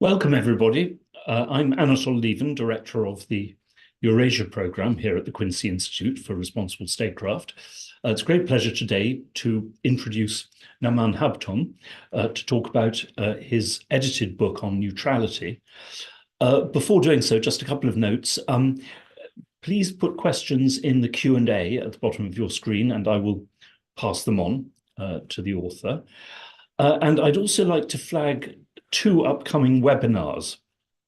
Welcome, everybody. I'm Anatol Lieven, Director of the Eurasia Programme here at the Quincy Institute for Responsible Statecraft. It's a great pleasure today to introduce Naman Habtom to talk about his edited book on neutrality. Before doing so, just a couple of notes. Please put questions in the Q&A at the bottom of your screen, and I will pass them on to the author. And I'd also like to flag two upcoming webinars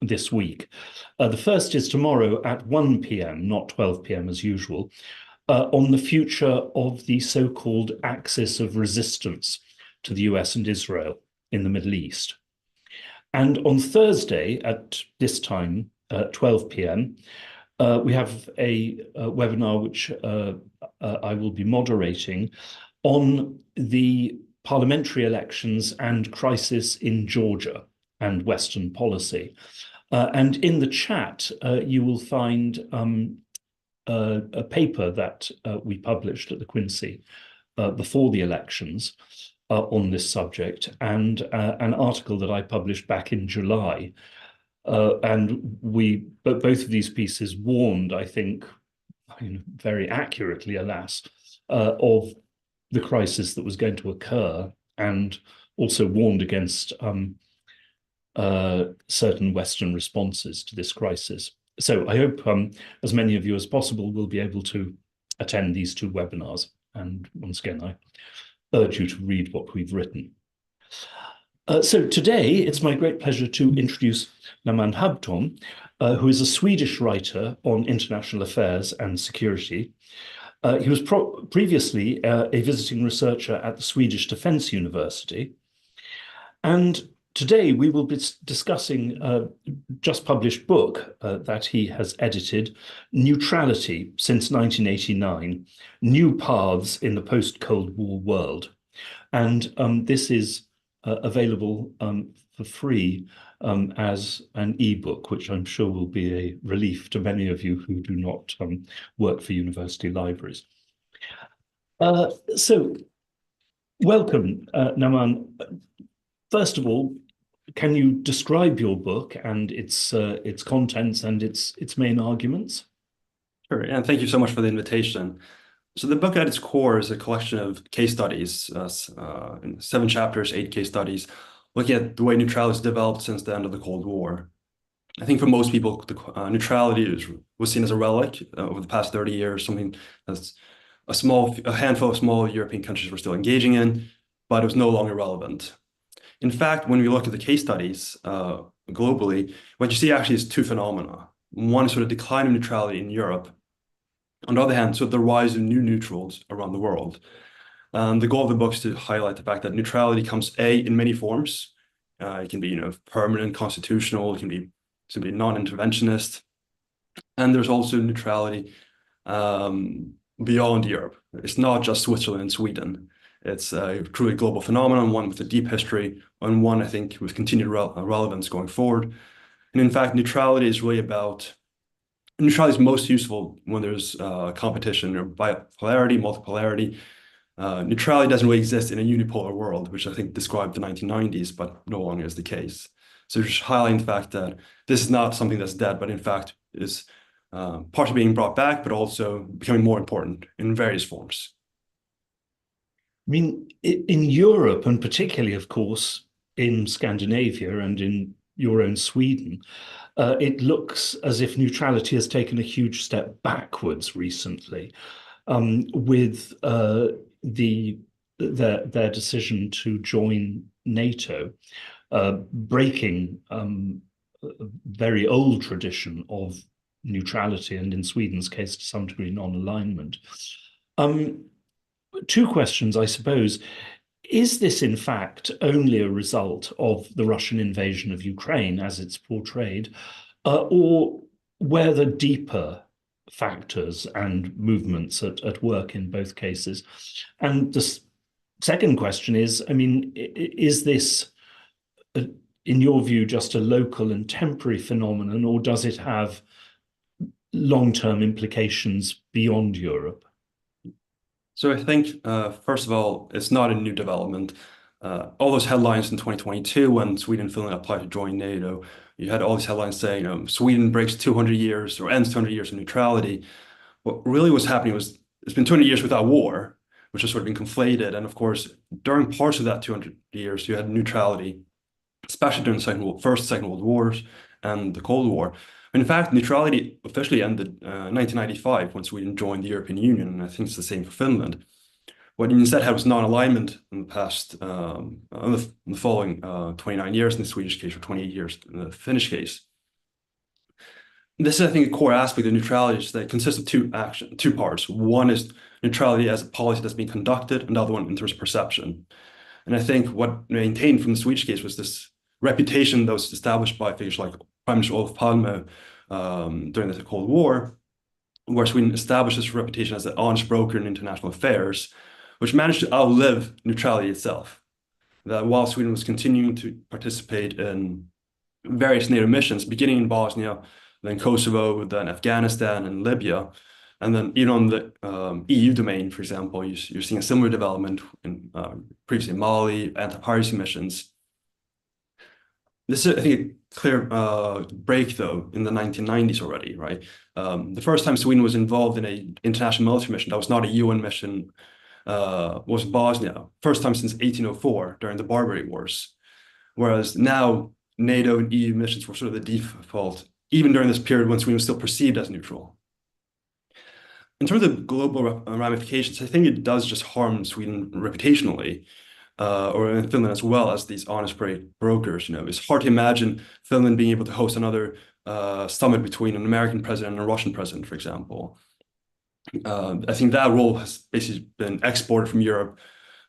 this week. The first is tomorrow at 1 p.m., not 12 p.m. as usual, on the future of the so-called axis of resistance to the US and Israel in the Middle East. And on Thursday at this time, 12 p.m., we have a webinar which I will be moderating on the parliamentary elections and crisis in Georgia and Western policy. And in the chat, you will find a paper that we published at the Quincy before the elections on this subject, and an article that I published back in July. And both of these pieces warned, I think, very accurately, alas, of the crisis that was going to occur, and also warned against certain Western responses to this crisis. So I hope as many of you as possible will be able to attend these two webinars. And once again, I urge you to read what we've written. So today, it's my great pleasure to introduce Naman Habtom, who is a Swedish writer on international affairs and security. He was previously a visiting researcher at the Swedish Defence University. And today we will be discussing a just published book that he has edited, Neutrality Since 1989, New Paths in the Post-Cold War World. And this is available for free as an ebook, which I'm sure will be a relief to many of you who do not work for university libraries. So, welcome, Naman. First of all, can you describe your book and its contents and its main arguments? Sure, and thank you so much for the invitation. So the book at its core is a collection of case studies, in 7 chapters, 8 case studies, looking at the way neutrality has developed since the end of the Cold War. I think for most people, neutrality was seen as a relic over the past 30 years, something that's a handful of small European countries were still engaging in, but it was no longer relevant. In fact, when we look at the case studies globally, what you see actually is 2 phenomena. One is sort of decline of neutrality in Europe. On the other hand, so the rise of new neutrals around the world. The goal of the book is to highlight the fact that neutrality comes in many forms. It can be, permanent, constitutional. It can be simply non-interventionist, and there's also neutrality beyond Europe. It's not just Switzerland and Sweden. It's a truly global phenomenon, one with a deep history, and one I think with continued relevance going forward. And in fact, neutrality is most useful when there's competition or bipolarity, multipolarity. Neutrality doesn't really exist in a unipolar world, which I think described the 1990s, but no longer is the case. So just highlighting the fact that this is not something that's dead, but in fact is partially being brought back, but also becoming more important in various forms. I mean, in Europe, and particularly, of course, in Scandinavia and in your own Sweden, it looks as if neutrality has taken a huge step backwards recently, with their decision to join NATO, breaking a very old tradition of neutrality, and in Sweden's case, to some degree, non-alignment. 2 questions, I suppose. Is this, in fact, only a result of the Russian invasion of Ukraine, as it's portrayed, or were there deeper factors and movements at work in both cases? And the second question is, I mean, is this, in your view, just a local and temporary phenomenon, or does it have long-term implications beyond Europe? So I think, first of all, it's not a new development. all those headlines in 2022 when Sweden and Finland applied to join NATO. You had all these headlines saying, Sweden breaks 200 years or ends 200 years of neutrality. What really was happening was it's been 200 years without war, which has sort of been conflated. And of course, during parts of that 200 years, you had neutrality, especially during the First, Second World Wars and the Cold War. And in fact, neutrality officially ended 1995 when Sweden joined the European Union, and I think it's the same for Finland. What you instead had was non-alignment in the past, in the following 29 years in the Swedish case, or 28 years in the Finnish case. This is, I think, a core aspect of neutrality is that it consists of two parts. One is neutrality as a policy that's being conducted, and the other one in terms of perception. And I think what maintained from the Swedish case was this reputation that was established by figures like Prime Minister Olof Palme during the Cold War, where Sweden established this reputation as an honest broker in international affairs, which managed to outlive neutrality itself. That while Sweden was continuing to participate in various NATO missions, beginning in Bosnia, then Kosovo, then Afghanistan and Libya, and then even on the EU domain, for example, you're seeing a similar development in previously Mali, anti-piracy missions. This is, I think, a clear break, though, in the 1990s already, right? The first time Sweden was involved in an international military mission that was not a UN mission was Bosnia, first time since 1804 during the Barbary Wars. Whereas now NATO and EU missions were sort of the default, even during this period when Sweden was still perceived as neutral. In terms of global ramifications, I think it does just harm Sweden reputationally, or in Finland as well, as these honest brokers. It's hard to imagine Finland being able to host another summit between an American president and a Russian president, for example. I think that role has basically been exported from Europe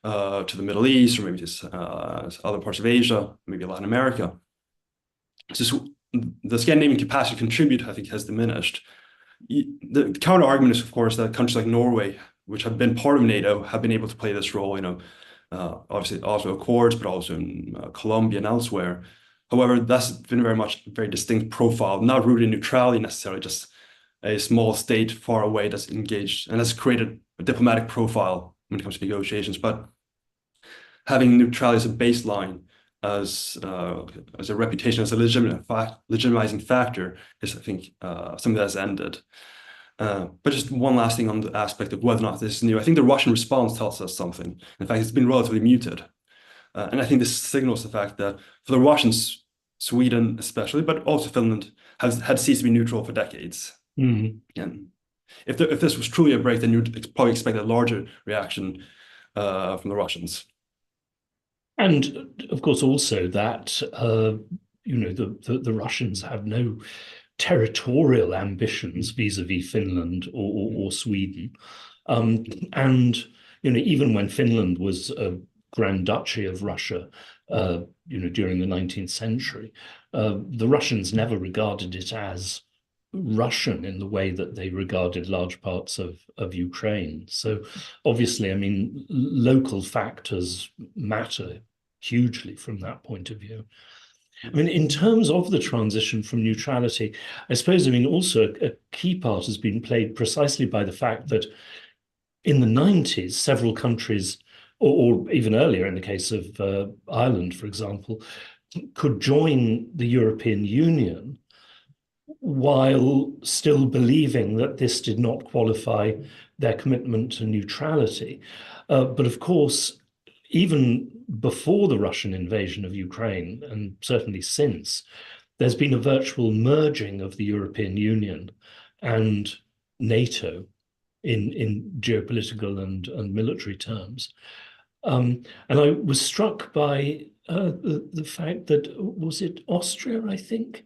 to the Middle East, or maybe to other parts of Asia, maybe Latin America. So the Scandinavian capacity to contribute, I think, has diminished. The counter argument is, of course, that countries like Norway, which have been part of NATO, have been able to play this role, obviously Oslo Accords, but also in Colombia and elsewhere. However, that's been very much a very distinct profile, not rooted in neutrality necessarily, just a small state far away that's engaged and has created a diplomatic profile when it comes to negotiations. But having neutrality as a baseline, as a reputation, as a legitimizing factor is, I think, something that's ended. But just one last thing on the aspect of whether or not this is new. I think the Russian response tells us something. In fact, it's been relatively muted. And I think this signals the fact that for the Russians, Sweden especially, but also Finland, had ceased to be neutral for decades. Mm-hmm. And if this was truly a break, then you'd probably expect a larger reaction from the Russians. And of course, also that the Russians have no territorial ambitions vis-a-vis Finland or Sweden, and even when Finland was a Grand Duchy of Russia, during the 19th century, the Russians never regarded it as Russian in the way that they regarded large parts of Ukraine. So obviously, I mean, local factors matter hugely from that point of view. I mean, in terms of the transition from neutrality, I suppose, I mean, also a key part has been played precisely by the fact that in the 90s, several countries, or even earlier in the case of Ireland, for example, could join the European Union while still believing that this did not qualify their commitment to neutrality. But of course, even before the Russian invasion of Ukraine, and certainly since, there's been a virtual merging of the European Union and NATO in geopolitical and military terms. And I was struck by the fact that, was it Austria, I think,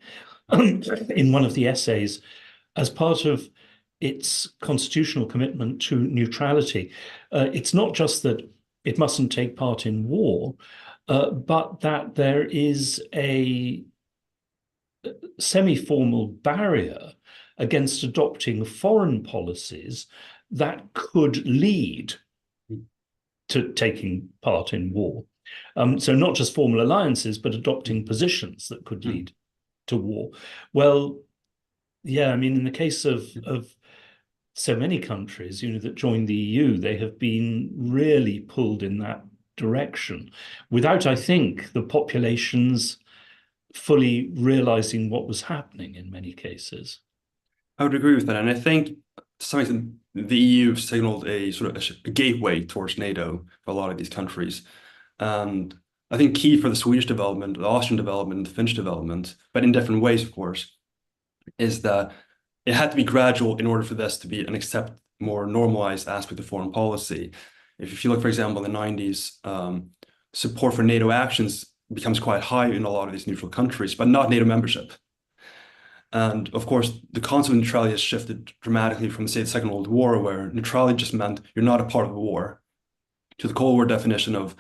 in one of the essays, as part of its constitutional commitment to neutrality, it's not just that it mustn't take part in war, but that there is a semi-formal barrier against adopting foreign policies that could lead to taking part in war. So not just formal alliances, but adopting positions that could lead to war. Well, yeah, I mean, in the case of so many countries, that joined the EU, they have been really pulled in that direction, without, I think, the populations fully realizing what was happening in many cases. I would agree with that. And I think to some extent, the EU signaled a sort of a gateway towards NATO for a lot of these countries. And I think key for the Swedish development, the Austrian development, the Finnish development, but in different ways, of course, is that it had to be gradual in order for this to be an more normalized aspect of foreign policy. If you look, for example, in the 90s, support for NATO actions becomes quite high in a lot of these neutral countries, but not NATO membership. And of course, the concept of neutrality has shifted dramatically from, say, the Second World War, where neutrality just meant you're not a part of the war, to the Cold War definition of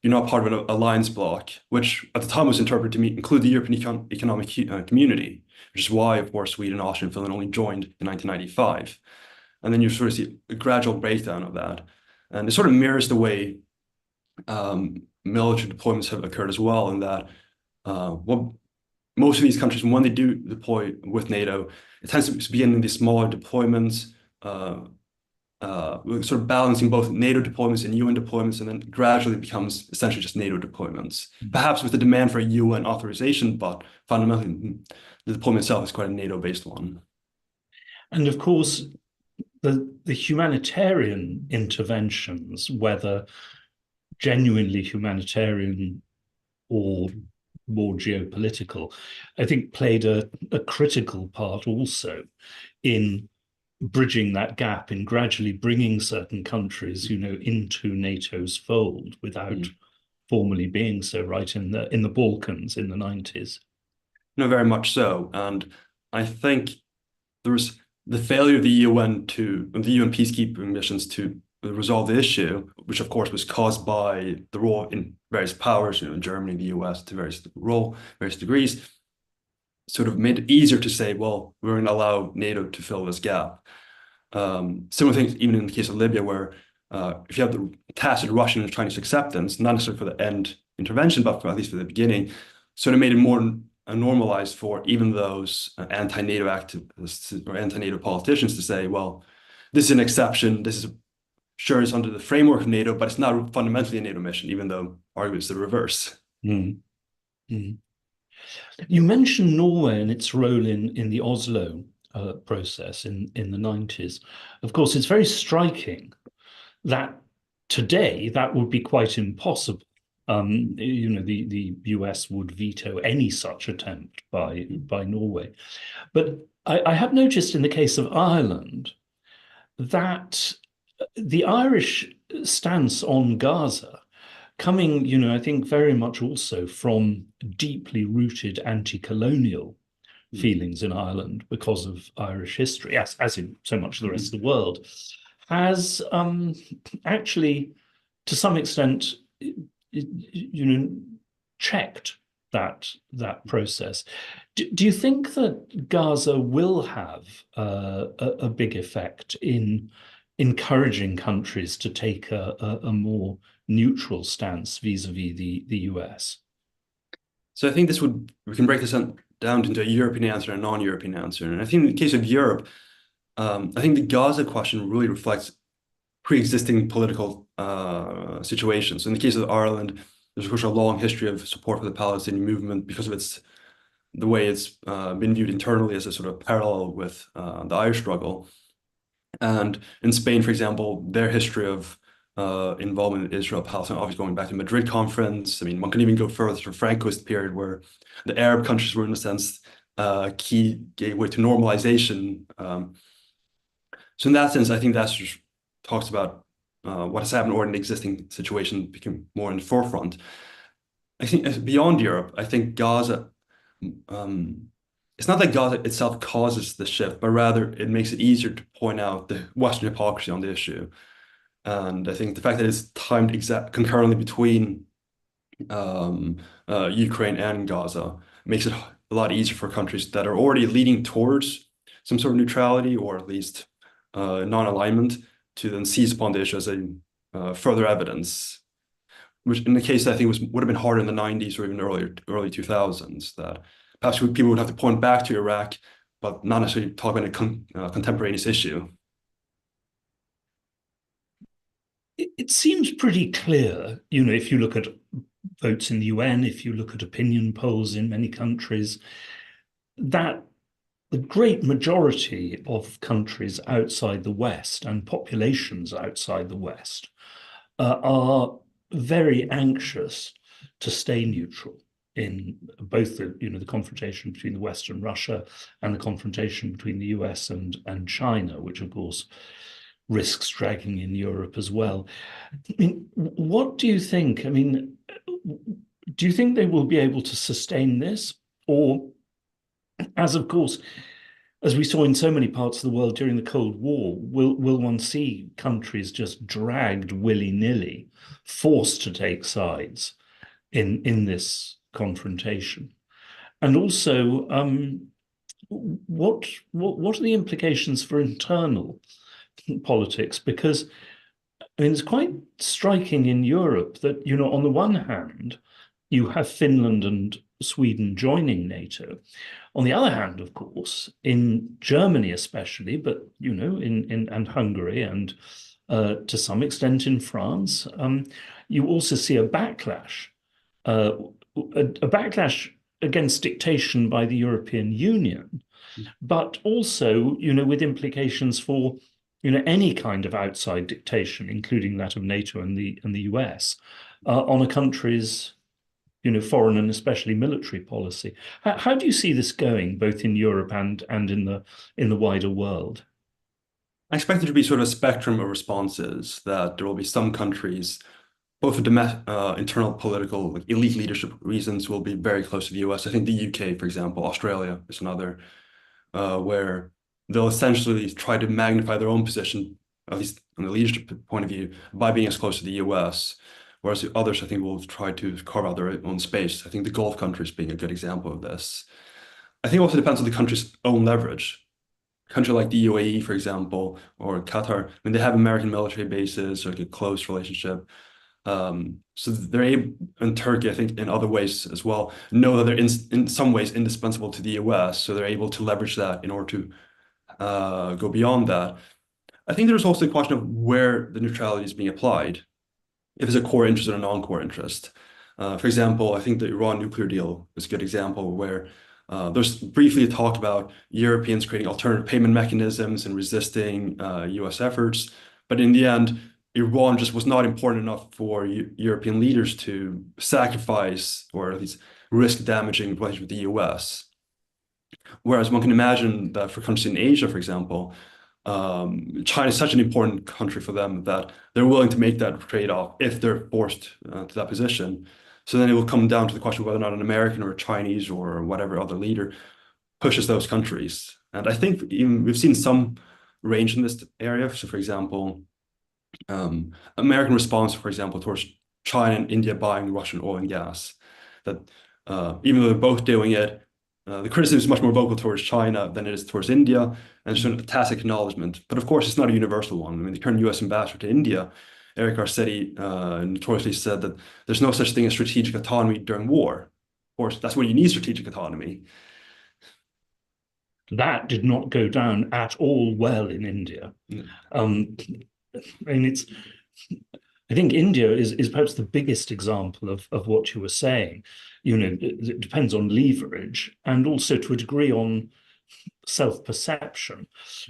you're not part of an alliance bloc, which at the time was interpreted to include the European Economic Community, which is why, of course, Sweden, Austria, and Finland only joined in 1995. And then you sort of see a gradual breakdown of that. And it sort of mirrors the way military deployments have occurred as well, in that most of these countries, when they do deploy with NATO, it tends to begin in these smaller deployments, sort of balancing both NATO deployments and UN deployments, and then gradually becomes essentially just NATO deployments. Perhaps with the demand for a UN authorization, but fundamentally, the deployment itself is quite a NATO-based one. And of course, the humanitarian interventions, whether genuinely humanitarian or more geopolitical, I think played a critical part also in bridging that gap, in gradually bringing certain countries, into NATO's fold without formally being so, right, in the Balkans in the 90s. No, very much so. And I think there was the failure of the UN peacekeeping missions to resolve the issue, which of course was caused by the role in various powers, Germany, the US, to various degrees, sort of made it easier to say, well, we're going to allow NATO to fill this gap. Similar things even in the case of Libya, where if you have the tacit Russian and Chinese acceptance, not necessarily for the end intervention, but at least for the beginning, sort of made it more normalized for even those anti-NATO activists or anti-NATO politicians to say, well, this is an exception. This is sure it's under the framework of NATO, but it's not fundamentally a NATO mission, even though arguably it's the reverse. Mm. Mm. You mentioned Norway and its role in the Oslo process in the 90s. Of course, it's very striking that today that would be quite impossible. The US would veto any such attempt by Norway. But I have noticed in the case of Ireland that the Irish stance on Gaza, coming, I think very much also from deeply rooted anti-colonial feelings in Ireland because of Irish history, as in so much of the rest of the world, has actually, to some extent, checked that process. Do you think that Gaza will have a big effect in encouraging countries to take a more neutral stance vis-a-vis the US? So I think we can break this down into a European answer and a non-European answer. And I think in the case of Europe, I think the Gaza question really reflects pre-existing political situations. So in the case of Ireland, there's of course a long history of support for the Palestinian movement because of the way it's been viewed internally as a sort of parallel with the Irish struggle. And in Spain, for example, their history of involvement in Israel, Palestine, obviously going back to the Madrid conference. I mean, one can even go further to the Francoist period where the Arab countries were, in a sense, key gateway to normalization. So in that sense, I think that just talks about what has happened or an existing situation became more in the forefront. I think beyond Europe, I think Gaza, it's not that Gaza itself causes the shift, but rather it makes it easier to point out the Western hypocrisy on the issue. And I think the fact that it's timed concurrently between Ukraine and Gaza makes it a lot easier for countries that are already leading towards some sort of neutrality or at least non-alignment to then seize upon the issue as a further evidence, which in the case I think would have been harder in the 90s or even early 2000s, that perhaps people would have to point back to Iraq, but not necessarily talk about a contemporaneous issue. it seems pretty clear, if you look at votes in the UN, if you look at opinion polls in many countries, that the great majority of countries outside the West and populations outside the West are very anxious to stay neutral in both the confrontation between the West and Russia and the confrontation between the US and China, which of course risks dragging in Europe as well. I mean, what do you think? I mean, do you think they will be able to sustain this? Or, of course, as we saw in so many parts of the world during the Cold War, will one see countries just dragged willy-nilly, forced to take sides in this confrontation? And also, what are the implications for internal politics? Because I mean, it's quite striking in Europe that, on the one hand, you have Finland and Sweden joining NATO. On the other hand, of course, in Germany especially, but, in and Hungary and to some extent in France, you also see a backlash against dictation by the European Union, but also, with implications for, any kind of outside dictation, including that of NATO and the US, on a country's, foreign and especially military policy. How do you see this going, both in Europe and in the wider world? I expect there to be sort of a spectrum of responses, that there will be some countries, both for internal political, like elite leadership reasons, will be very close to the US. I think the UK, for example, Australia is another, where they'll essentially try to magnify their own position, at least from the leadership point of view, by being as close to the US. Whereas the others, I think, will try to carve out their own space. I think the Gulf countries being a good example of this. I think it also depends on the country's own leverage. A country like the UAE, for example, or Qatar, I mean, they have American military bases, or like a close relationship. So they're able, and Turkey, I think, in other ways as well, know that they're in some ways indispensable to the US. So they're able to leverage that in order to go beyond that. I think there's also a question of where the neutrality is being applied, if it's a core interest or a non-core interest. For example, I think the Iran nuclear deal is a good example where there's briefly talked about Europeans creating alternative payment mechanisms and resisting US efforts. But in the end, Iran just was not important enough for European leaders to sacrifice or at least risk damaging relations with the US. Whereas one can imagine that for countries in Asia, for example, China is such an important country for them that they're willing to make that trade-off if they're forced to that position. So then it will come down to the question of whether or not an American or a Chinese or whatever other leader pushes those countries. And I think even we've seen some range in this area. So, for example, American response, for example, towards China and India buying Russian oil and gas, that even though they're both doing it, the criticism is much more vocal towards China than it is towards India, and it's a tacit acknowledgement. But of course, it's not a universal one. I mean, the current US ambassador to India, Eric Garcetti, notoriously said that there's no such thing as strategic autonomy during war. Of course, that's when you need strategic autonomy. That did not go down at all well in India. And I think India is perhaps the biggest example of what you were saying. It depends on leverage and also to a degree on self-perception,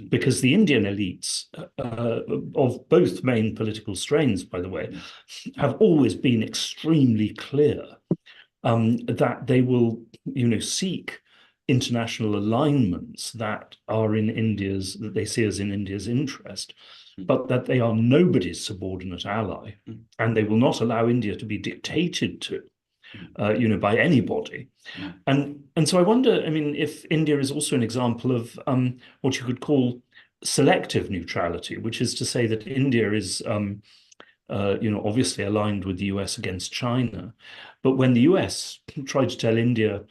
because the Indian elites of both main political strains, by the way, have always been extremely clear that they will, seek international alignments that are that they see as in India's interest, but that they are nobody's subordinate ally, and they will not allow India to be dictated to, by anybody. And so I wonder, I mean, if India is also an example of what you could call selective neutrality, which is to say that India is, obviously aligned with the US against China, but when the US tried to tell India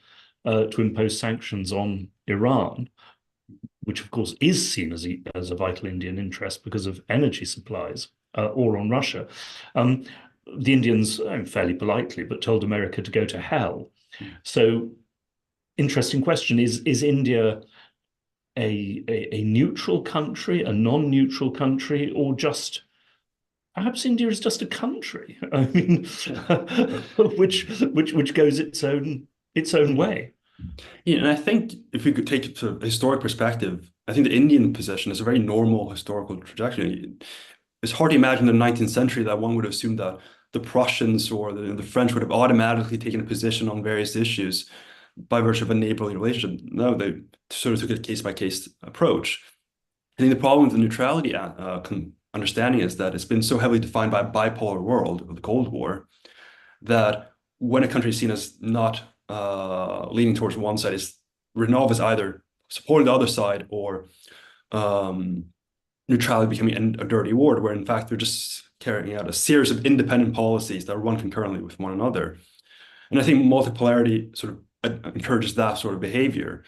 to impose sanctions on Iran, which of course is seen as a vital Indian interest because of energy supplies, or on Russia, the Indians, fairly politely, but told America to go to hell. So, interesting question, is India a neutral country, a non-neutral country, or just perhaps India is just a country. I mean, which goes its own way. Yeah, and I think if we could take it to a historic perspective, I think the Indian position is a very normal historical trajectory. It's hard to imagine in the 19th century that one would assume that the Prussians or the French would have automatically taken a position on various issues by virtue of a neighborly relationship. No, they sort of took a case-by-case approach. I think the problem with the neutrality understanding is that it's been so heavily defined by a bipolar world of the Cold War that when a country is seen as not leaning towards one side, is written off as either supporting the other side or neutrality becoming a dirty word, where in fact they're just carrying out a series of independent policies that run concurrently with one another. And I think multipolarity sort of encourages that sort of behavior.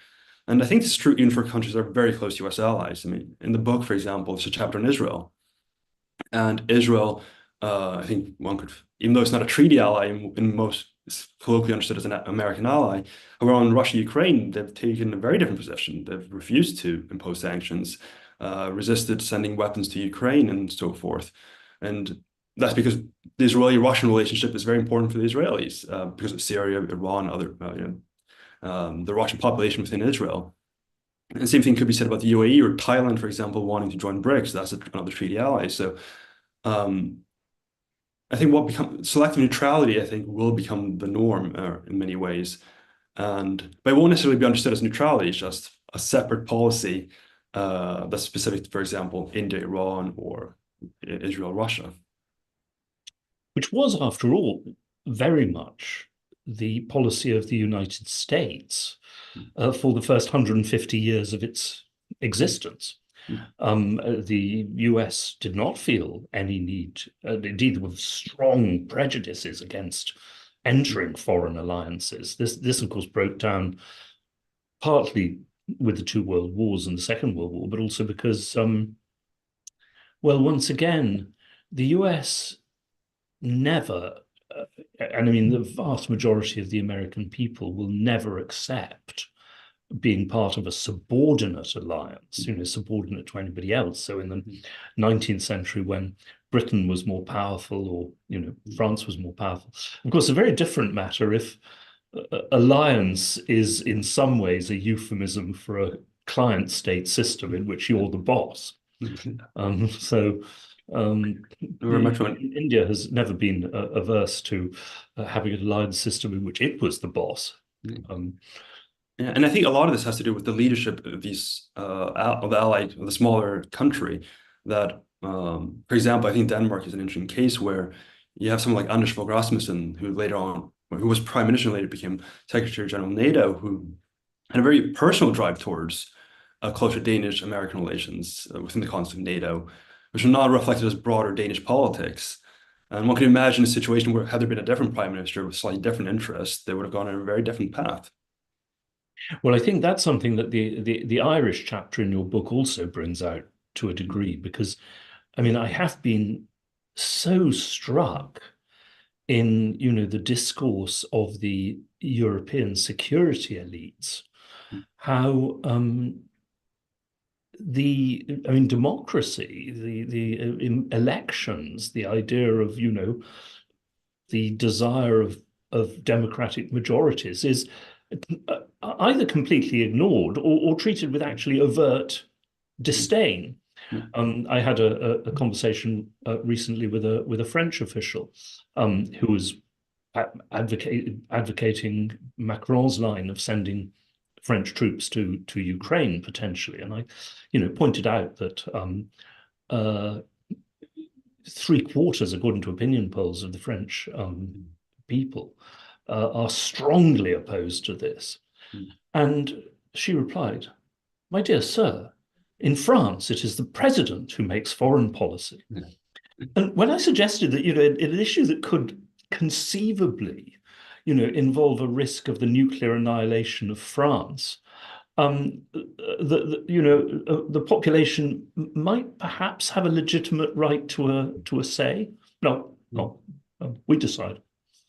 And I think this is true even for countries that are very close to US allies. I mean, in the book, for example, there's a chapter on Israel. And Israel, I think one could, even though it's not a treaty ally in most, it's colloquially understood as an American ally, however, on Russia, Ukraine, they've taken a very different position. They've refused to impose sanctions, resisted sending weapons to Ukraine and so forth. And that's because the Israeli-Russian relationship is very important for the Israelis because of Syria, Iran, other, the Russian population within Israel. And the same thing could be said about the UAE or Thailand, for example, wanting to join Brics. That's another treaty ally. So I think selective neutrality, I think, will become the norm in many ways. But it won't necessarily be understood as neutrality. It's just a separate policy that's specific to, for example, India, Iran, or Israel, Russia. Which was, after all, very much the policy of the United States for the first 150 years of its existence. The US did not feel any need, indeed, there were strong prejudices against entering foreign alliances. This, of course, broke down partly with the two world wars and the Second World War, but also because, well, once again, the US never, and I mean, the vast majority of the American people will never accept being part of a subordinate alliance, subordinate to anybody else. So in the 19th century, when Britain was more powerful, or France was more powerful, of course, a very different matter if alliance is in some ways a euphemism for a client state system in which you're the boss. India has never been averse to having an alliance system in which it was the boss. Yeah, and I think a lot of this has to do with the leadership of these of the smaller country. That, for example, I think Denmark is an interesting case where you have someone like Anders Fogh Rasmussen, who was prime minister and later became Secretary General of NATO, who had a very personal drive towards closer Danish-American relations within the context of NATO, which are not reflected as broader Danish politics. And one can imagine a situation where, had there been a different prime minister with slightly different interests, they would have gone on a very different path. Well, I think that's something that the Irish chapter in your book also brings out to a degree, because, I mean, I have been so struck in, the discourse of the European security elites, how democracy, the elections, the idea of, the desire of democratic majorities is either completely ignored or treated with actually overt disdain. I had a conversation recently with a French official who was advocating Macron's line of sending French troops to Ukraine potentially, and I, pointed out that 3/4, according to opinion polls, of the French people are strongly opposed to this. And she replied, "My dear sir, in France, it is the president who makes foreign policy." And when I suggested that, an issue that could conceivably, involve a risk of the nuclear annihilation of France, the population might perhaps have a legitimate right to a say. No, we decide.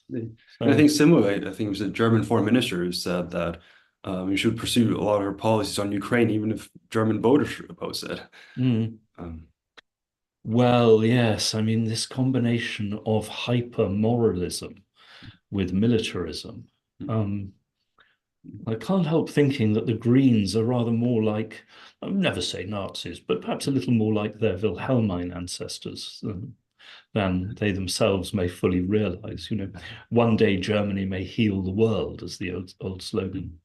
And I think similarly, I think it was a German foreign minister who said that we should pursue a lot of our policies on Ukraine, even if German voters oppose it. Well, yes, I mean, this combination of hyper-moralism with militarism. Um, I can't help thinking that the Greens are rather more like, I would never say Nazis, but perhaps a little more like their Wilhelmine ancestors than they themselves may fully realize. You know, one day Germany may heal the world, as the old slogan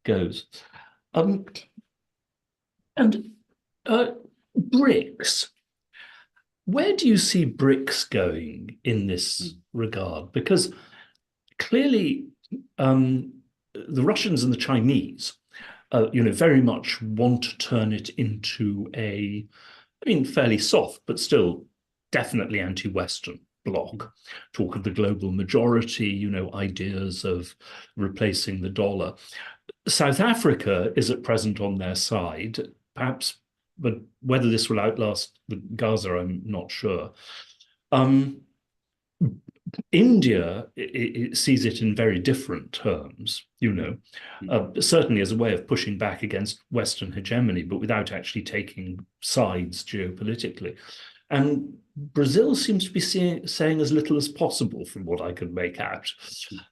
goes. Um, and Brics, where do you see Brics going in this regard? Because clearly, the Russians and the Chinese, very much want to turn it into fairly soft, but still definitely anti-Western bloc. Talk of the global majority, ideas of replacing the dollar. South Africa is at present on their side, perhaps, but whether this will outlast the Gaza, I'm not sure. India it sees it in very different terms, certainly as a way of pushing back against Western hegemony, but without actually taking sides geopolitically. And Brazil seems to be saying as little as possible from what I could make out.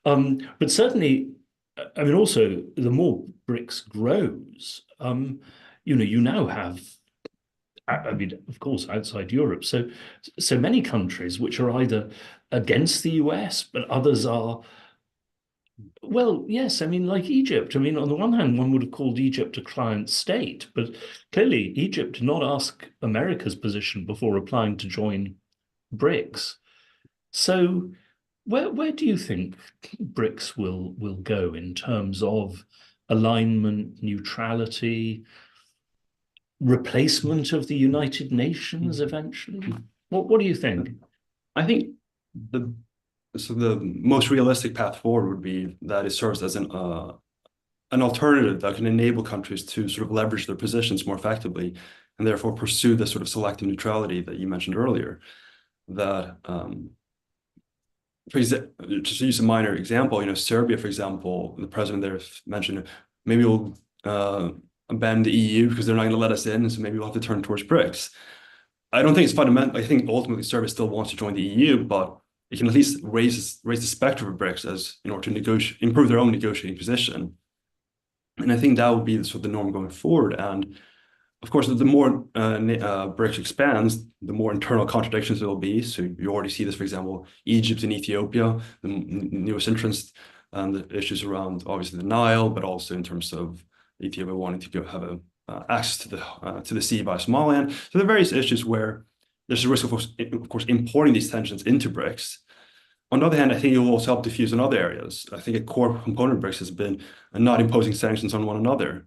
But certainly, I mean, also, the more BRICS grows, you now have, I mean, of course, outside Europe, so many countries which are either against the US, but others are, well, yes, I mean, like Egypt. I mean, on the one hand, one would have called Egypt a client state, but clearly Egypt did not ask America's position before applying to join BRICS. So where do you think BRICS will go in terms of alignment, neutrality, replacement of the United Nations eventually? What do you think? I think the most realistic path forward would be that it serves as an alternative that can enable countries to sort of leverage their positions more effectively and therefore pursue the sort of selective neutrality that you mentioned earlier. That, just to use a minor example, Serbia, for example, the president there mentioned maybe we'll abandon the EU because they're not going to let us in, and so maybe we'll have to turn towards BRICS. I don't think it's fundamental. I think ultimately Serbia still wants to join the EU, but it can at least raise the specter of BRICS as in order to improve their own negotiating position. And I think that would be sort of the norm going forward. And of course, the more BRICS expands, the more internal contradictions there will be. So you already see this, for example, Egypt and Ethiopia, the newest entrants, and the issues around obviously the Nile, but also in terms of Ethiopia wanting to have access to the sea by Somaliland. So there are various issues where there's a risk of course, importing these tensions into BRICS. On the other hand, I think it will also help diffuse in other areas. I think a core component of BRICS has been not imposing sanctions on one another.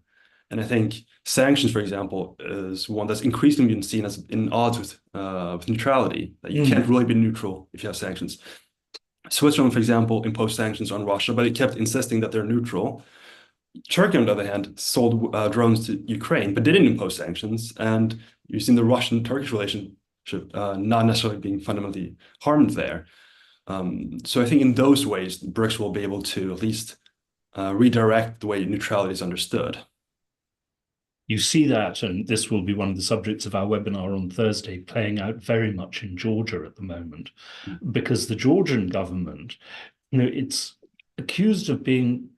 And I think sanctions, for example, is one that's increasingly been seen as in odds with neutrality, that you can't really be neutral if you have sanctions. Switzerland, for example, imposed sanctions on Russia, but it kept insisting that they're neutral. Turkey, on the other hand, sold drones to Ukraine, but didn't impose sanctions. And you've seen the Russian-Turkish relationship not necessarily being fundamentally harmed there. So I think in those ways, BRICS will be able to at least redirect the way neutrality is understood. You see that, and this will be one of the subjects of our webinar on Thursday, playing out very much in Georgia at the moment, because the Georgian government, it's accused of being,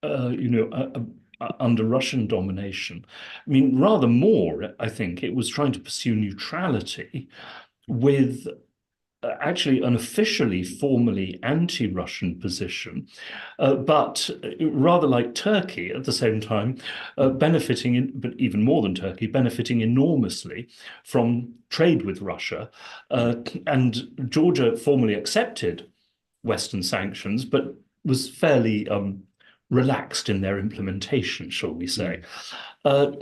under Russian domination. I mean, rather more, I think, it was trying to pursue neutrality with actually an officially, formally anti-Russian position, but rather like Turkey at the same time, benefiting, but even more than Turkey, benefiting enormously from trade with Russia. And Georgia formally accepted Western sanctions, but was fairly relaxed in their implementation, shall we say. But,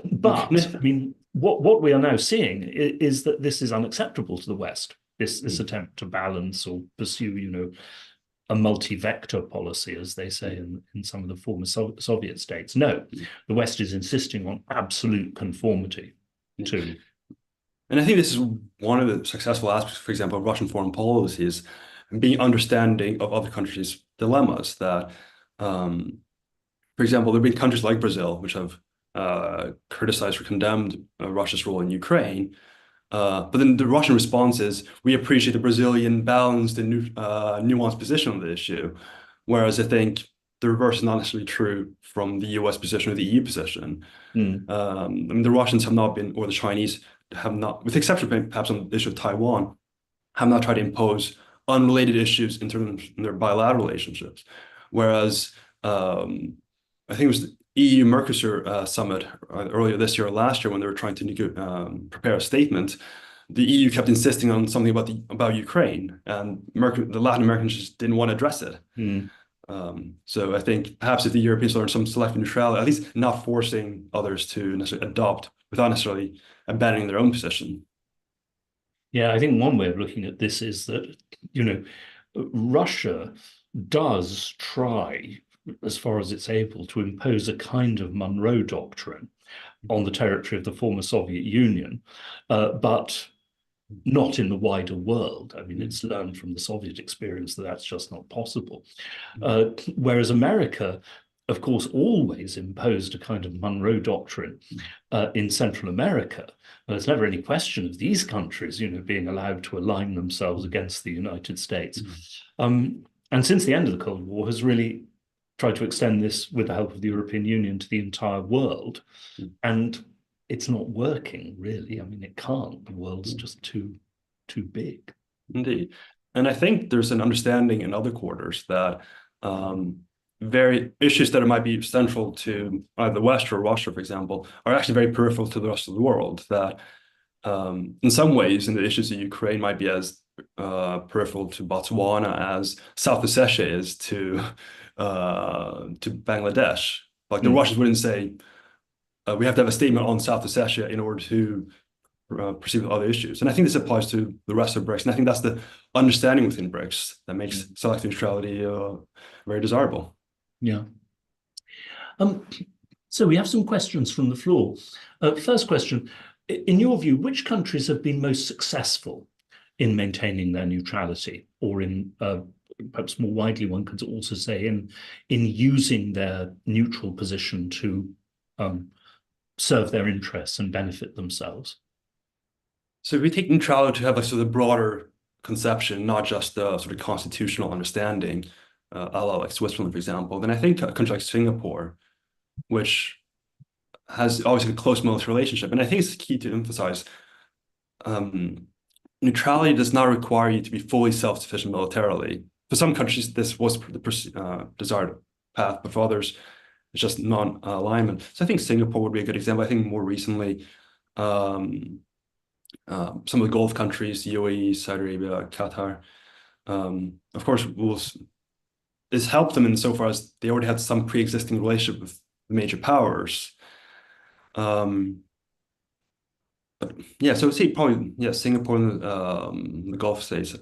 I mean, what we are now seeing is that this is unacceptable to the West. This attempt to balance or pursue, a multi-vector policy, as they say in some of the former Soviet states. No, the West is insisting on absolute conformity to. And I think this is one of the successful aspects, for example, of Russian foreign policy is being understanding of other countries' dilemmas. That, for example, there have been countries like Brazil, which have criticized or condemned Russia's role in Ukraine. But then the Russian response is, we appreciate the Brazilian balanced and nuanced position on the issue. Whereas I think the reverse is not necessarily true from the US position or the EU position. I mean, the Russians have not been, or the Chinese have not, with the exception of perhaps on the issue of Taiwan, have not tried to impose unrelated issues in terms of their bilateral relationships. Whereas I think it was the EU-Mercosur summit earlier this year or last year when they were trying to prepare a statement, the EU kept insisting on something about Ukraine, and the Latin Americans just didn't want to address it. So I think perhaps if the Europeans learn some selective neutrality, at least not forcing others to necessarily adopt without necessarily abandoning their own position. Yeah, I think one way of looking at this is that, Russia does try, as far as it's able, to impose a kind of Monroe Doctrine on the territory of the former Soviet Union, but not in the wider world. I mean, it's learned from the Soviet experience that that's just not possible. Whereas America, of course, always imposed a kind of Monroe Doctrine in Central America. There's never any question of these countries, being allowed to align themselves against the United States. And since the end of the Cold War, has really tried to extend this, with the help of the European Union, to the entire world. And it's not working, really. I mean, it can't. The world's just too big. Indeed. And I think there's an understanding in other quarters that very issues that might be central to either the West or Russia, for example, are actually very peripheral to the rest of the world. That in some ways, in the issues of Ukraine might be as peripheral to Botswana as South Ossetia is to Bangladesh. Like the Russians wouldn't say, we have to have a statement on South Ossetia in order to proceed with other issues. And I think this applies to the rest of BRICS. And I think that's the understanding within BRICS that makes selective neutrality very desirable. Yeah. So we have some questions from the floor. First question, in your view, which countries have been most successful in maintaining their neutrality, or in perhaps more widely, one could also say, in using their neutral position to serve their interests and benefit themselves? So if we take neutrality to have sort of broader conception, not just the sort of constitutional understanding, a la like Switzerland, for example, then I think a country like Singapore, which has obviously a close military relationship, and I think it's key to emphasize, neutrality does not require you to be fully self-sufficient militarily. For some countries, this was the desired path, but for others, it's just non-alignment. So I think Singapore would be a good example. I think more recently, some of the Gulf countries, UAE, Saudi Arabia, Qatar, of course, this helped them insofar as they already had some pre-existing relationship with major powers. But yeah, so I would say probably, Singapore and the Gulf states.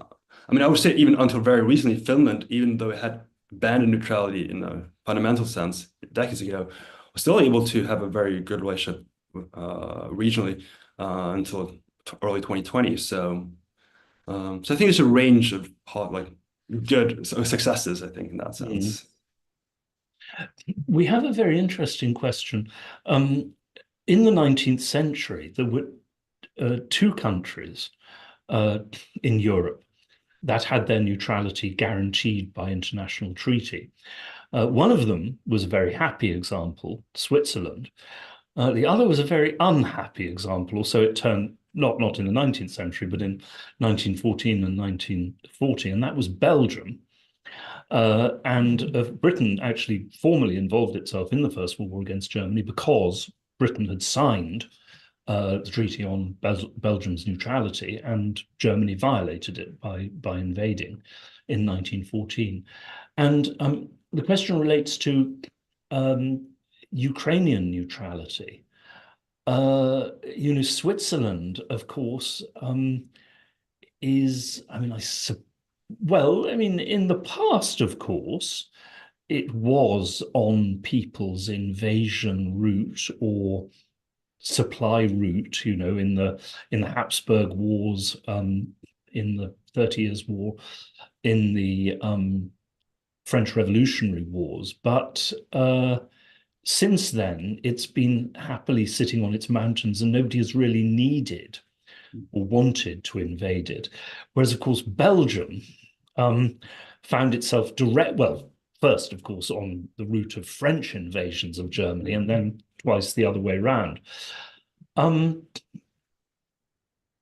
I mean, I would say even until very recently, Finland, even though it had abandoned neutrality in a fundamental sense decades ago, was still able to have a very good relationship regionally until early 2020. So I think there's a range of good successes, I think, in that sense. We have a very interesting question. In the 19th century, there were two countries in Europe that had their neutrality guaranteed by international treaty. One of them was a very happy example, Switzerland. The other was a very unhappy example, so it turned not in the 19th century, but in 1914 and 1940, and that was Belgium. And Britain actually formally involved itself in the First World War against Germany because Britain had signed the treaty on Belgium's neutrality, and Germany violated it by invading in 1914. And the question relates to Ukrainian neutrality. Switzerland, of course, is, in the past, of course, it was on people's invasion route or supply route, in the Habsburg Wars, in the 30 Years' War, in the French Revolutionary Wars. But since then, it's been happily sitting on its mountains, and nobody has really needed or wanted to invade it. Whereas, of course, Belgium found itself well, first, of course, on the route of French invasions of Germany, and then twice the other way around.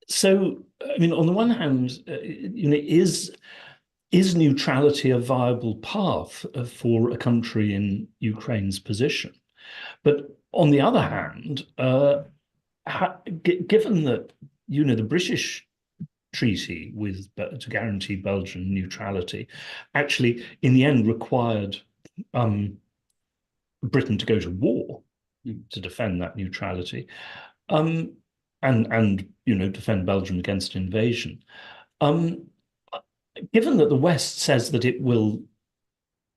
So, I mean, on the one hand, is neutrality a viable path for a country in Ukraine's position? But on the other hand, given that the British treaty to guarantee Belgian neutrality actually, in the end, required Britain to go to war to defend that neutrality, and defend Belgium against invasion. Given that the West says that it will,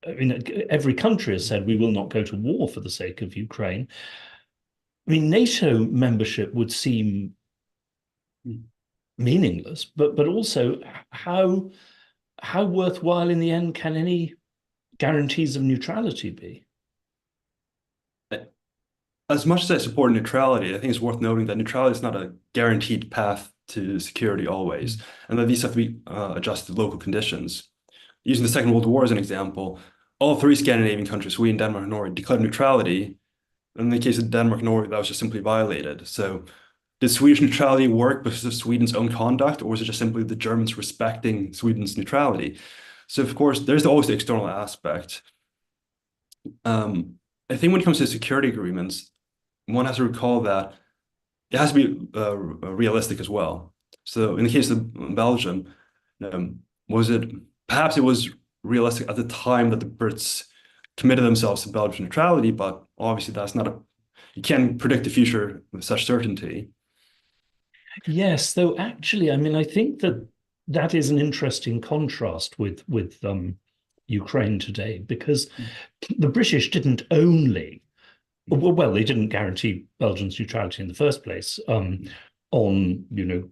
I mean, every country has said we will not go to war for the sake of Ukraine. I mean, NATO membership would seem meaningless, but also how worthwhile in the end can any guarantees of neutrality be? As much as I support neutrality, I think it's worth noting that neutrality is not a guaranteed path to security always, and that these have to be adjusted to local conditions. Using the Second World War as an example, all three Scandinavian countries, Sweden, Denmark, and Norway, declared neutrality. In the case of Denmark and Norway, that was just simply violated. So did Swedish neutrality work because of Sweden's own conduct, or was it just simply the Germans respecting Sweden's neutrality? So, of course, there's always the external aspect. I think when it comes to security agreements, one has to recall that it has to be realistic as well. So in the case of Belgium, perhaps it was realistic at the time that the Brits committed themselves to Belgian neutrality, but obviously that's not you can't predict the future with such certainty. Yes, though actually, I mean, I think that is an interesting contrast with Ukraine today, because the British didn't only, well, they didn't guarantee Belgium's neutrality in the first place on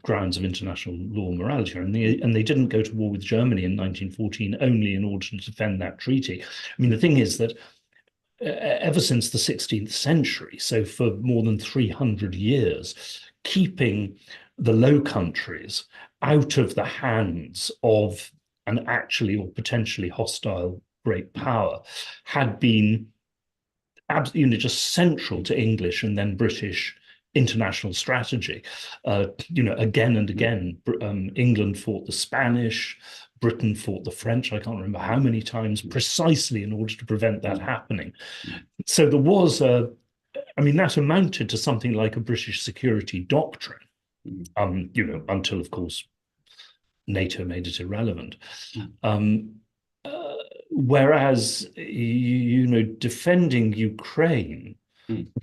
grounds of international law and morality, and they didn't go to war with Germany in 1914 only in order to defend that treaty. I mean, the thing is that ever since the 16th century, so for more than 300 years, keeping the Low Countries out of the hands of an actually or potentially hostile great power had been absolutely just central to English and then British international strategy. Again and again, England fought the Spanish, Britain fought the French, I can't remember how many times, precisely in order to prevent that happening. So there was that amounted to something like a British security doctrine, until, of course, NATO made it irrelevant. Whereas, defending Ukraine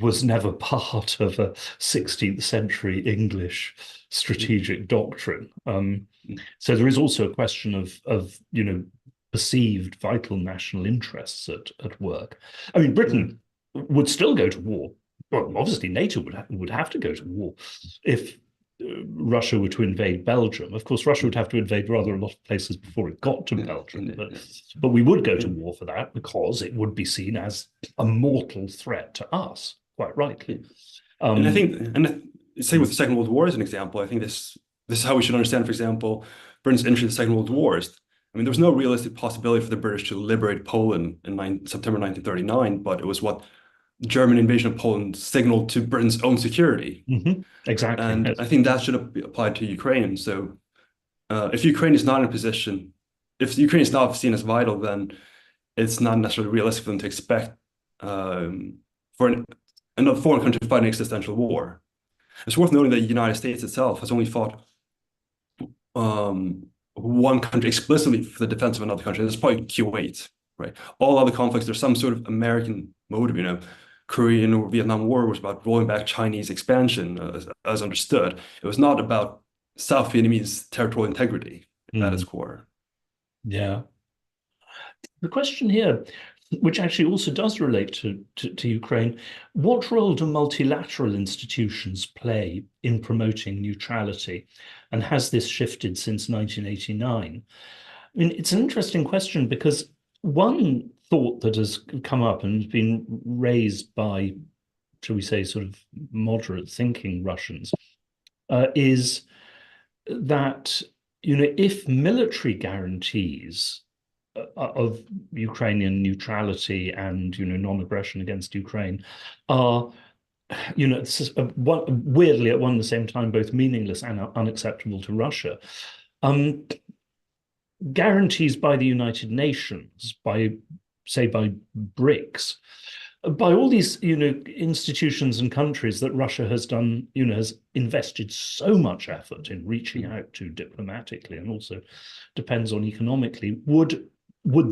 was never part of a 16th century English strategic doctrine. So there is also a question of perceived vital national interests at work. I mean, Britain would still go to war. Well, obviously, NATO would have to go to war if Russia were to invade Belgium. Of course, Russia would have to invade rather a lot of places before it got to Belgium, but we would go to war for that because it would be seen as a mortal threat to us, quite rightly. And I think, say with the Second World War as an example, I think this is how we should understand, for example, Britain's entry in the Second World War. I mean, there was no realistic possibility for the British to liberate Poland in September 1939, but it was what German invasion of Poland signaled to Britain's own security. Exactly. And yes. I think that should be applied to Ukraine. So if Ukraine is not in a position, if Ukraine is not seen as vital, then it's not necessarily realistic for them to expect for another foreign country to fight an existential war. It's worth noting that the United States itself has only fought one country explicitly for the defense of another country. That's probably Kuwait, right? All other conflicts, there's some sort of American motive, Korean or Vietnam War was about rolling back Chinese expansion, as understood. It was not about South Vietnamese territorial integrity at its core. Yeah. The question here, which actually also does relate to Ukraine, what role do multilateral institutions play in promoting neutrality? And has this shifted since 1989? I mean, it's an interesting question because one thought that has come up and has been raised by, shall we say, sort of moderate thinking Russians is that, if military guarantees of Ukrainian neutrality and, non-aggression against Ukraine are, weirdly at one and the same time, both meaningless and unacceptable to Russia. Guarantees by the United Nations, by Brics, by all these, institutions and countries that Russia has done, has invested so much effort in reaching out to diplomatically, and also depends on economically, would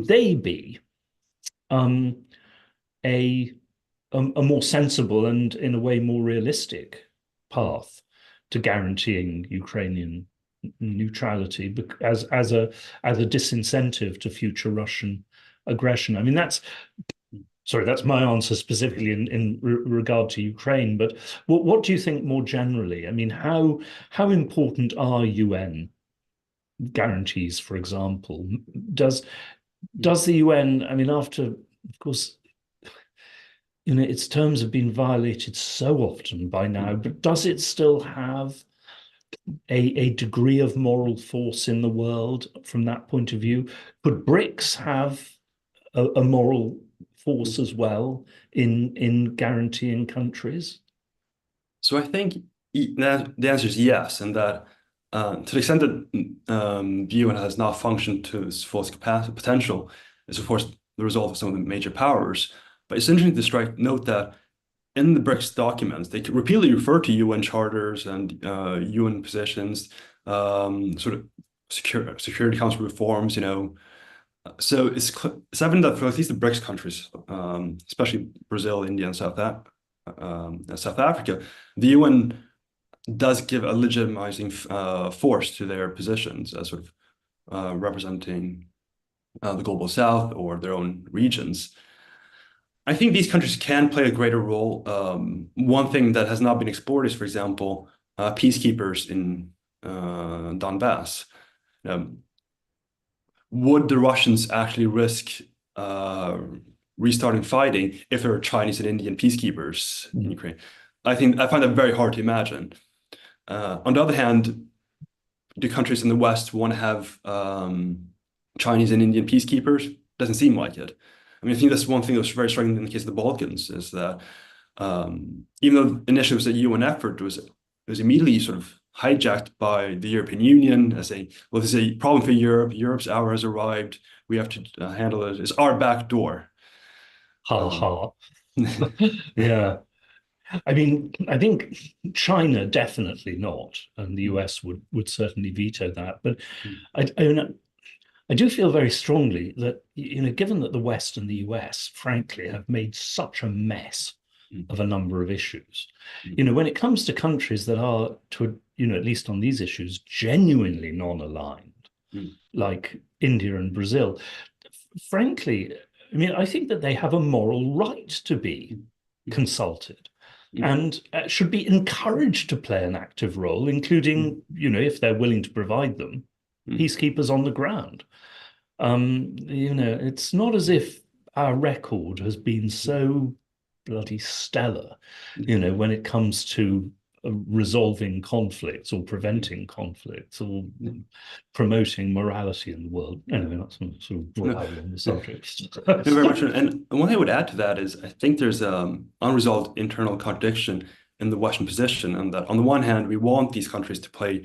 they be a more sensible and, in a way, more realistic path to guaranteeing Ukrainian neutrality as a disincentive to future Russian aggression? I mean, that's my answer specifically in regard to Ukraine. But what do you think more generally? I mean, how important are UN guarantees, for example? Does the UN, I mean, after, of course, its terms have been violated so often by now, but does it still have a degree of moral force in the world from that point of view? Could Brics have a moral force as well in guaranteeing countries? So I think the answer is yes, and that to the extent that the UN has not functioned to its fullest potential is, of course, the result of some of the major powers. But it's interesting to note that in the Brics documents, they repeatedly refer to UN charters and UN positions, sort of Security Council reforms, So it's evident that for at least the Brics countries, especially Brazil, India, and South Africa, the UN does give a legitimizing force to their positions as sort of representing the global South or their own regions. I think these countries can play a greater role. One thing that has not been explored is, for example, peacekeepers in Donbass. Would the Russians actually risk restarting fighting if there are Chinese and Indian peacekeepers in Ukraine? I find that very hard to imagine. On the other hand, do countries in the West want to have Chinese and Indian peacekeepers? Doesn't seem like it. I mean, I think that's one thing that's very striking in the case of the Balkans is that even though initially it was a UN effort, it was immediately sort of hijacked by the European Union as well, this is a problem for Europe. Europe's hour has arrived. We have to handle it. It's our back door. Ha ha. Yeah. I mean, I think China definitely not, and the US would certainly veto that. But I do feel very strongly that, given that the West and the US, frankly, have made such a mess of a number of issues, when it comes to countries that are, at least on these issues, genuinely non-aligned, like India and Brazil, frankly, I mean, I think that they have a moral right to be consulted and should be encouraged to play an active role, including, if they're willing to provide them, peacekeepers on the ground. It's not as if our record has been so bloody stellar, when it comes to resolving conflicts or preventing conflicts or promoting morality in the world. Anyway, that's sort of broad on the subject. Very much. And one thing I would add to that is I think there's unresolved internal contradiction in the Western position, and that on the one hand, we want these countries to play,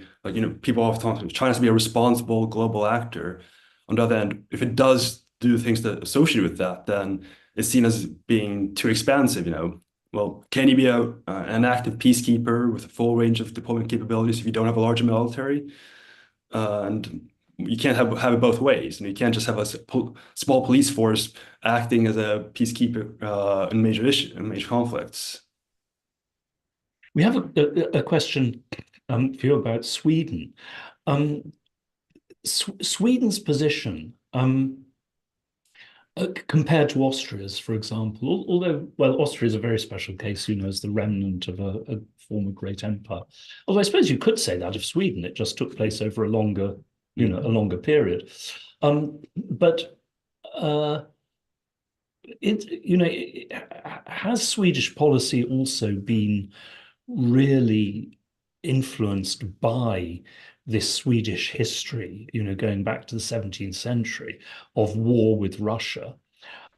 people often talk about China to be a responsible global actor. On the other hand, if it does do things that associate with that, then it's seen as being too expansive. Well, can you be an active peacekeeper with a full range of deployment capabilities if you don't have a larger military? And you can't have it both ways, and you can't just have a small police force acting as a peacekeeper in major conflicts. We have a question for you about Sweden. Sweden's position, compared to Austria's, for example, although, well, Austria is a very special case, as the remnant of a former great empire. Although I suppose you could say that of Sweden, it just took place over a longer, a longer period. But has Swedish policy also been really influenced by this Swedish history, going back to the 17th century of war with Russia,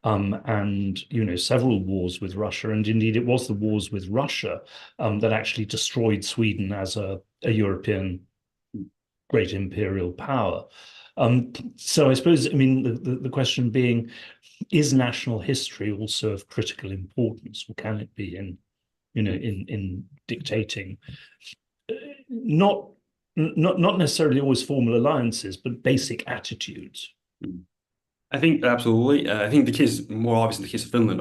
and several wars with Russia, and indeed it was the wars with Russia that actually destroyed Sweden as a European great imperial power. So I suppose, the question being, is national history also of critical importance, or can it be in dictating not necessarily always formal alliances, but basic attitudes? I think absolutely. I think the case is more obvious in the case of Finland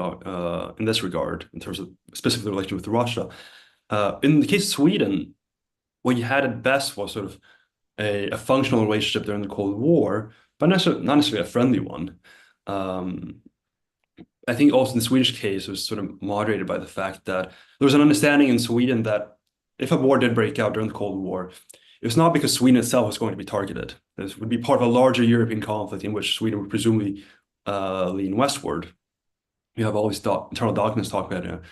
in this regard, in terms of specifically the relation with Russia. In the case of Sweden, what you had at best was sort of a functional relationship during the Cold War, but not necessarily a friendly one. I think also in the Swedish case, it was sort of moderated by the fact that there was an understanding in Sweden that if a war did break out during the Cold War, it was not because Sweden itself was going to be targeted. This would be part of a larger European conflict in which Sweden would presumably lean westward. You have all these internal documents talk about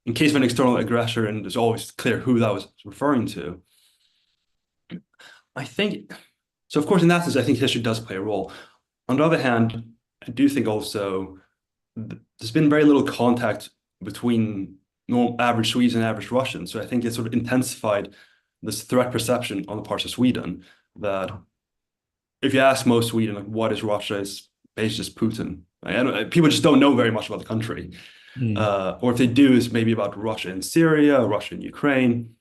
in case of an external aggressor, and it's always clear who that was referring to. I think, so of course, in that sense, I think history does play a role. On the other hand, I do think also there's been very little contact between average Swedes and average Russians. So I think it's sort of intensified this threat perception on the parts of Sweden that if you ask most Sweden, like, what is Russia, it's basically just Putin. People just don't know very much about the country. Or if they do, it's maybe about Russia and Syria, Russia and Ukraine.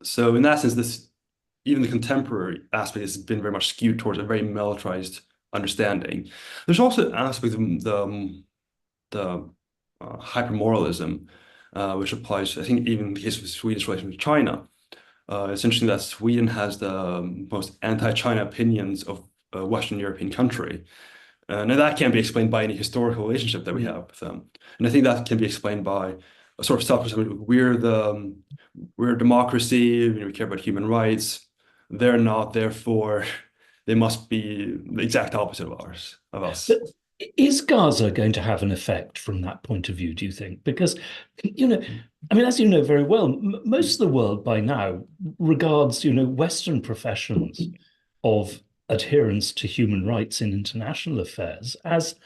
So in that sense, even the contemporary aspect has been very much skewed towards a very militarized understanding. There's also an aspect of the hypermoralism, which applies, I think, even in the case of Sweden's relation to China. It's interesting that Sweden has the most anti-China opinions of a Western European country. And that can't be explained by any historical relationship that we have with them. And I think that can be explained by a sort of self-perception. We're a democracy, we care about human rights. They're not, therefore they must be the exact opposite of us. But is Gaza going to have an effect from that point of view, do you think? Because, as you know very well, most of the world by now regards, Western professions of adherence to human rights in international affairs as,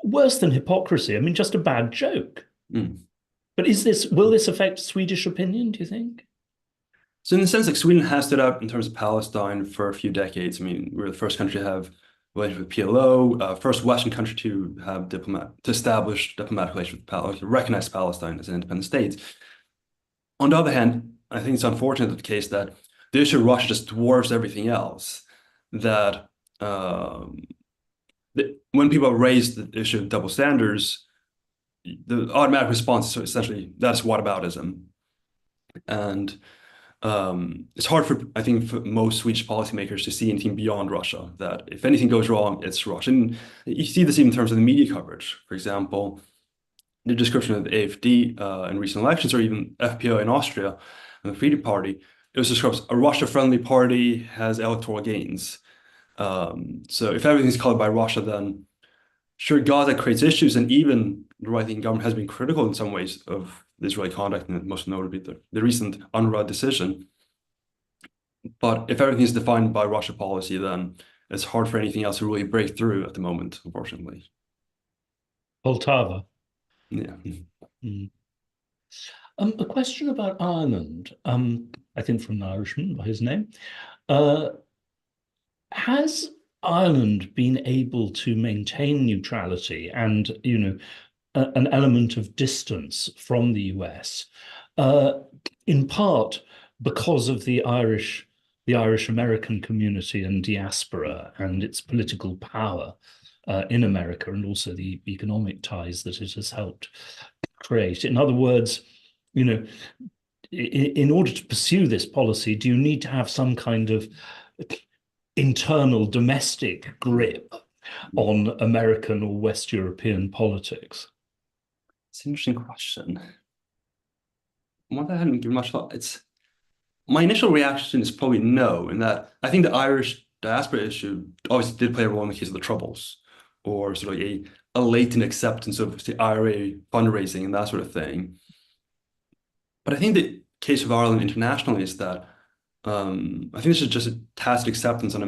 worse than hypocrisy. Just a bad joke. But will this affect Swedish opinion, do you think? So in the sense, like, Sweden has stood up in terms of Palestine for a few decades. We're the first country to have relations with PLO, first Western country to have establish diplomatic relations with Palestine, to recognize Palestine as an independent state. On the other hand, I think it's unfortunate the case that the issue of Russia just dwarfs everything else. That when people raise the issue of double standards, the automatic response is essentially that's whataboutism. And it's hard for most Swedish policymakers to see anything beyond Russia, that if anything goes wrong, it's Russia. And you see this even in terms of the media coverage. For example, the description of the AfD in recent elections, or even FPÖ in Austria, and the Freedom Party, it was described as a Russia-friendly party has electoral gains. So if everything's colored by Russia, then sure, Gaza creates issues, and even the right-wing government has been critical in some ways of the Israeli conduct, and most notably the recent UNRWA decision. But if everything is defined by Russia policy, then it's hard for anything else to really break through at the moment, unfortunately. Poltava. Yeah. A question about Ireland, I think from an Irishman by his name. Has Ireland been able to maintain neutrality and, an element of distance from the US, in part because of the Irish American community and diaspora and its political power in America, and also the economic ties that it has helped create? In other words, in order to pursue this policy, do you need to have some kind of internal domestic grip on American or West European politics? It's an interesting question. One that I hadn't given much thought. My initial reaction is probably no, in that I think the Irish diaspora issue obviously did play a role in the case of the Troubles, or sort of a latent acceptance of the IRA fundraising and that sort of thing. But I think the case of Ireland internationally is that I think this is just a tacit acceptance on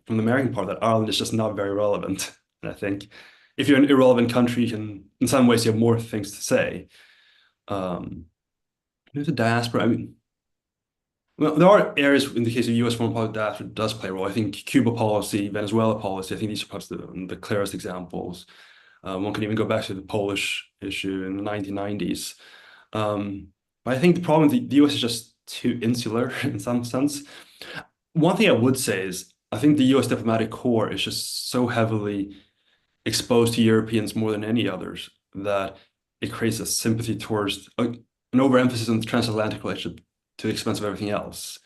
from the American part that Ireland is just not very relevant. And I think if you're an irrelevant country, you can, in some ways, you have more things to say. There's a diaspora. I mean, well, there are areas in the case of U.S. foreign policy that does play a role. I think Cuba policy, Venezuela policy, I think these are perhaps the clearest examples. One can even go back to the Polish issue in the 1990s. But I think the problem with the US is just too insular in some sense. One thing I would say is I think the US diplomatic corps is just so heavily exposed to Europeans more than any others that it creates a sympathy towards an overemphasis on the transatlantic relationship to the expense of everything else.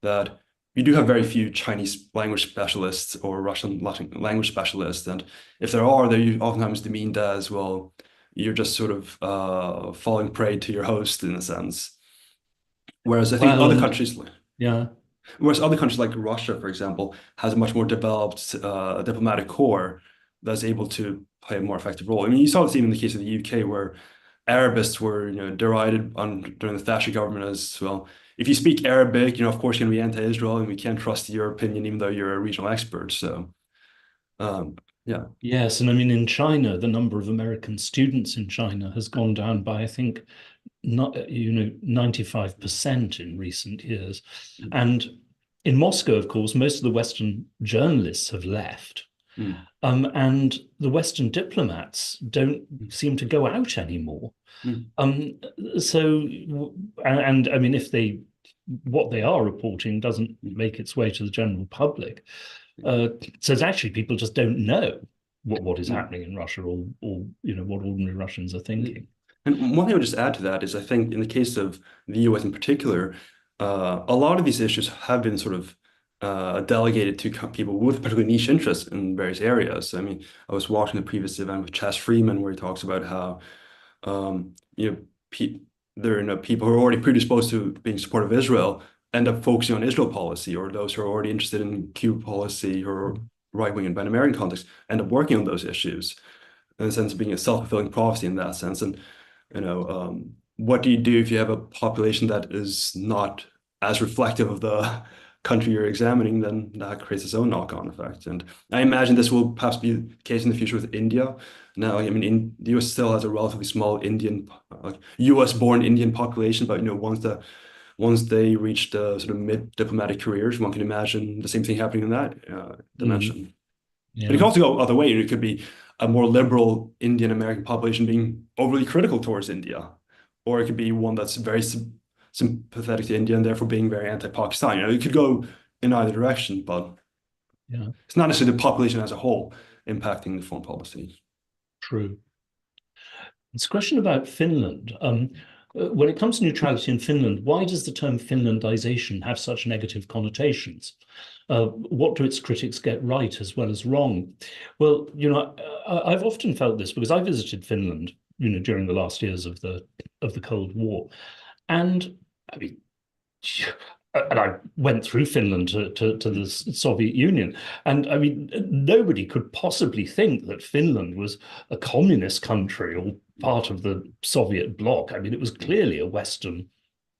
That you do have very few Chinese language specialists or Russian language specialists, and if there are, they're oftentimes demeaned as, well, you're just sort of falling prey to your host in a sense. Whereas I think Well, other and countries, yeah, whereas other countries like Russia, for example, has a much more developed diplomatic corps that's able to play a more effective role. I mean, you saw this even in the case of the UK, where Arabists were, derided during the Thatcher government as, well, if you speak Arabic, of course you're going to be anti-Israel, and we can't trust your opinion, even though you're a regional expert. So, yeah. yes, and I mean in China, the number of American students in China has gone down by, I think, not 95% in recent years. And in Moscow, of course, most of the Western journalists have left. Mm. And the Western diplomats don't seem to go out anymore. Mm. So, and I mean, what they are reporting doesn't make its way to the general public. So it's actually people just don't know what is happening in Russia, or what ordinary Russians are thinking. And one thing I would just add to that is I think in the case of the US in particular, a lot of these issues have been sort of delegated to people with particularly niche interests in various areas. I mean, I was watching the previous event with Chas Freeman where he talks about how there are people who are already predisposed to being supportive of Israel end up focusing on Israel policy, or those who are already interested in Cuba policy or right-wing and Pan-American context end up working on those issues, in the sense of being a self-fulfilling prophecy in that sense. And what do you do if you have a population that is not as reflective of the country you're examining? Then that creates its own knock-on effect. And I imagine this will perhaps be the case in the future with India. Now, I mean, the US still has a relatively small US-born Indian population, but once they reach the sort of mid-diplomatic careers, one can imagine the same thing happening in that dimension. Yeah. But it can also go other way. It could be a more liberal Indian American population being overly critical towards India, or it could be one that's very sympathetic to India and therefore being very anti-Pakistan. It could go in either direction, but it's not necessarily the population as a whole impacting the foreign policy. True. It's a question about Finland. When it comes to neutrality in Finland, why does the term Finlandization have such negative connotations? What do its critics get right as well as wrong? Well, I've often felt this because I visited Finland, during the last years of the Cold War, and I mean, and I went through Finland to the Soviet Union, and I mean, nobody could possibly think that Finland was a communist country or part of the Soviet bloc. I mean, it was clearly a Western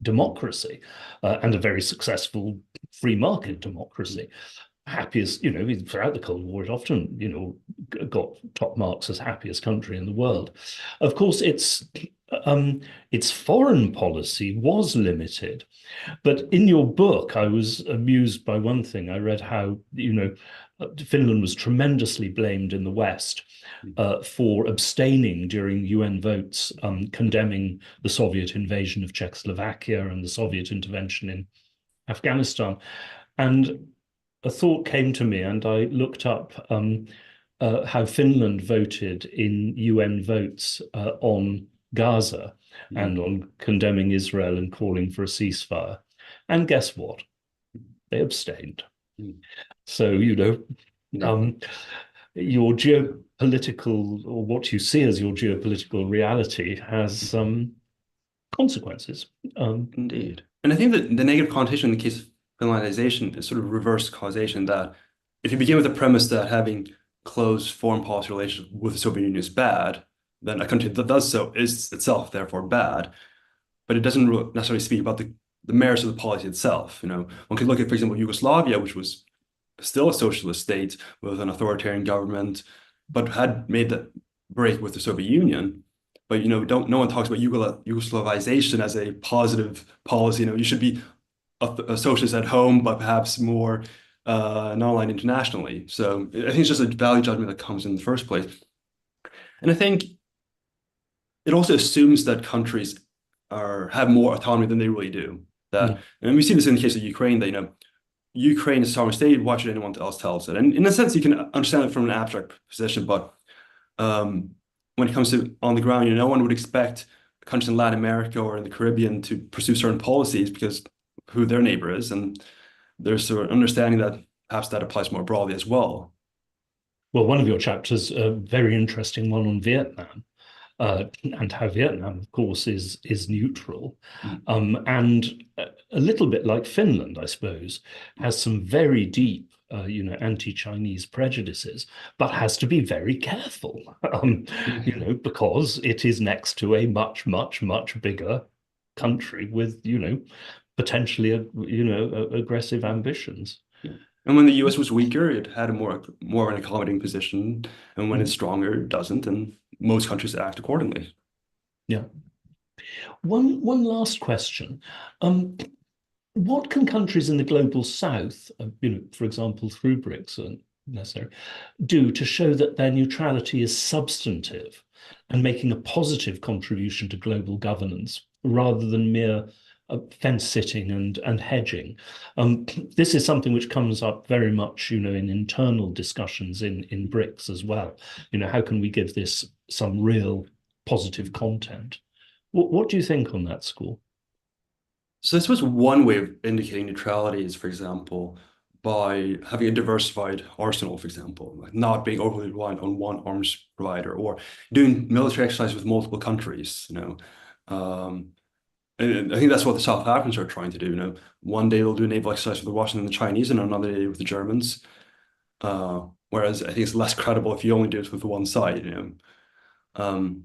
democracy and a very successful free market democracy. Happiest, throughout the Cold War, it often, got top marks as happiest country in the world. Of course, its foreign policy was limited. But in your book, I was amused by one thing. I read how, Finland was tremendously blamed in the West for abstaining during UN votes condemning the Soviet invasion of Czechoslovakia and the Soviet intervention in Afghanistan. And a thought came to me, and I looked up how Finland voted in UN votes on Gaza and on condemning Israel and calling for a ceasefire. And guess what? They abstained. So, your geopolitical, or what you see as your geopolitical reality, has consequences. Indeed. And I think that the negative connotation in the case of Finlandization is sort of reverse causation, that if you begin with the premise that having close foreign policy relations with the Soviet Union is bad, then a country that does so is itself therefore bad. But it doesn't necessarily speak about the the merits of the policy itself. One could look at, for example, Yugoslavia, which was still a socialist state with an authoritarian government, but had made that break with the Soviet Union. But no one talks about Yugoslavization as a positive policy. You should be a socialist at home, but perhaps more non-aligned internationally. So I think it's just a value judgment that comes in the first place. And I think it also assumes that countries have more autonomy than they really do. And we see this in the case of Ukraine, that Ukraine is a sovereign state. Why should anyone else tell us it? And in a sense, you can understand it from an abstract position, but when it comes to on the ground, no one would expect countries in Latin America or in the Caribbean to pursue certain policies because who their neighbor is, and there's sort of understanding that perhaps that applies more broadly as well. Well, one of your chapters, a very interesting one on Vietnam, and how Vietnam, of course, is neutral, and a little bit like Finland, I suppose, has some very deep, anti-Chinese prejudices, but has to be very careful, because it is next to a much, much, much bigger country with, potentially, aggressive ambitions. And when the US was weaker, it had a more of an accommodating position. And when it's stronger, it doesn't. And most countries act accordingly. Yeah. One last question. What can countries in the global south, for example, through Brics and necessary, do to show that their neutrality is substantive and making a positive contribution to global governance rather than mere fence sitting and hedging? This is something which comes up very much, in internal discussions in Brics as well. How can we give this some real positive content? What do you think on that score? So I suppose one way of indicating neutrality is, for example, by having a diversified arsenal, for example, like not being overly reliant on one arms provider, or doing military exercises with multiple countries. And I think that's what the South Africans are trying to do. One day they'll do a naval exercise with the Russians and the Chinese, and another day with the Germans. Whereas I think it's less credible if you only do it with one side. Beyond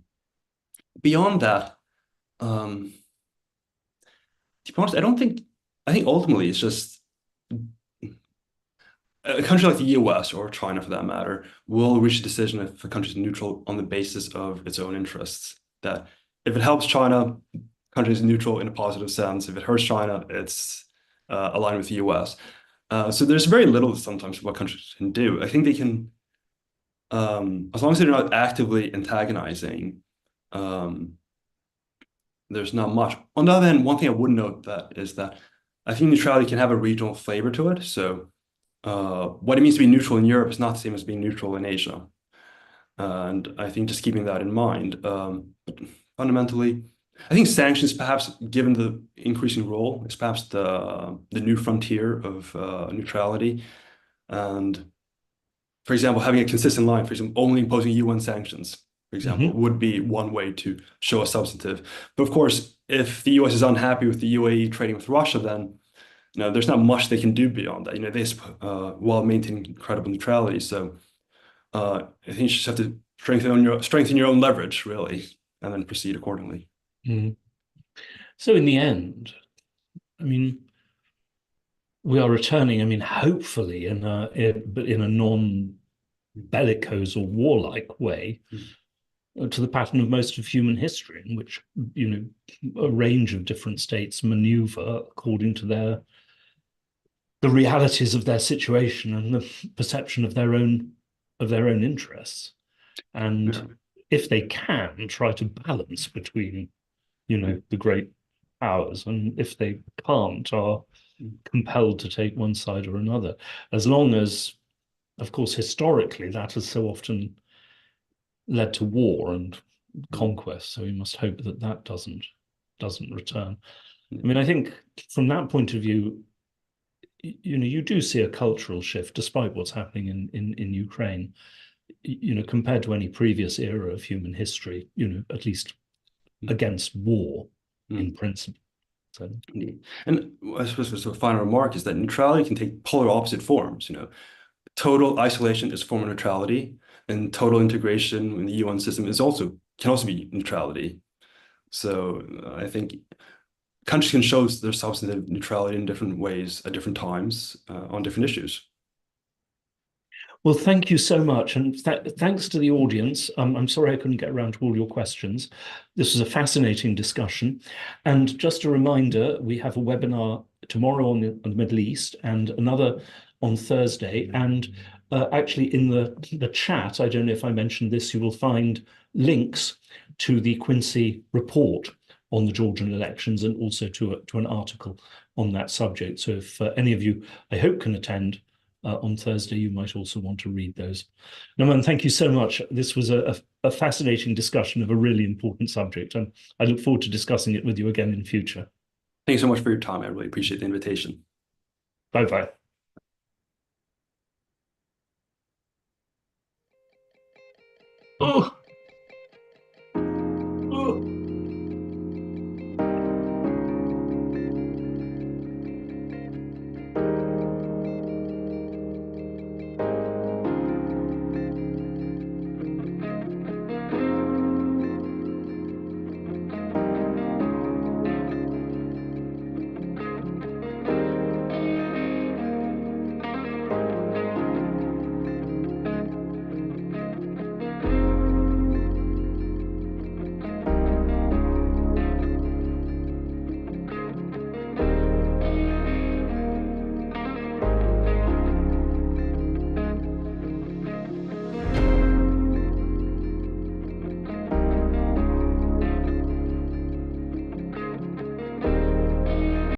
that, to be honest, I think ultimately it's just a country like the US or China, for that matter, will reach a decision if a country is neutral on the basis of its own interests. That if it helps China, country is neutral in a positive sense. If it hurts China, it's aligned with the US. So there's very little sometimes what countries can do. I think they can, as long as they're not actively antagonizing, there's not much. On the other hand, one thing I would note is that I think neutrality can have a regional flavor to it. So what it means to be neutral in Europe is not the same as being neutral in Asia. And I think just keeping that in mind, but fundamentally, I think sanctions, perhaps given the increasing role, is perhaps the new frontier of neutrality. And for example, having a consistent line, for example, only imposing UN sanctions, for example, would be one way to show a substantive. But of course, if the US is unhappy with the UAE trading with Russia, then there's not much they can do beyond that. They while maintaining credible neutrality. So I think you just have to strengthen your own leverage, really, and then proceed accordingly. So in the end, we are returning, hopefully in a non-bellicose or warlike way to the pattern of most of human history, in which, a range of different states maneuver according to the realities of their situation and the perception of their own interests. And if they can, try to balance between the great powers, and if they can't, are compelled to take one side or another, as long as, of course, historically that has so often led to war and conquest. So we must hope that doesn't return. I think from that point of view, you do see a cultural shift, despite what's happening in Ukraine, compared to any previous era of human history, at least against war in principle. So. And I suppose the final remark is that neutrality can take polar opposite forms. Total isolation is a form of neutrality, and total integration in the UN system can also be neutrality. So I think countries can show their substantive neutrality in different ways at different times on different issues. Well, thank you so much. And thanks to the audience. I'm sorry I couldn't get around to all your questions. This was a fascinating discussion. And just a reminder, we have a webinar tomorrow on the Middle East and another on Thursday. And actually in the chat, I don't know if I mentioned this, you will find links to the Quincy report on the Georgian elections and also to an article on that subject. So if any of you, I hope, can attend on Thursday, you might also want to read those. Naman, thank you so much. This was a fascinating discussion of a really important subject, and I look forward to discussing it with you again in future. Thank you so much for your time. I really appreciate the invitation. Bye-bye. Oh.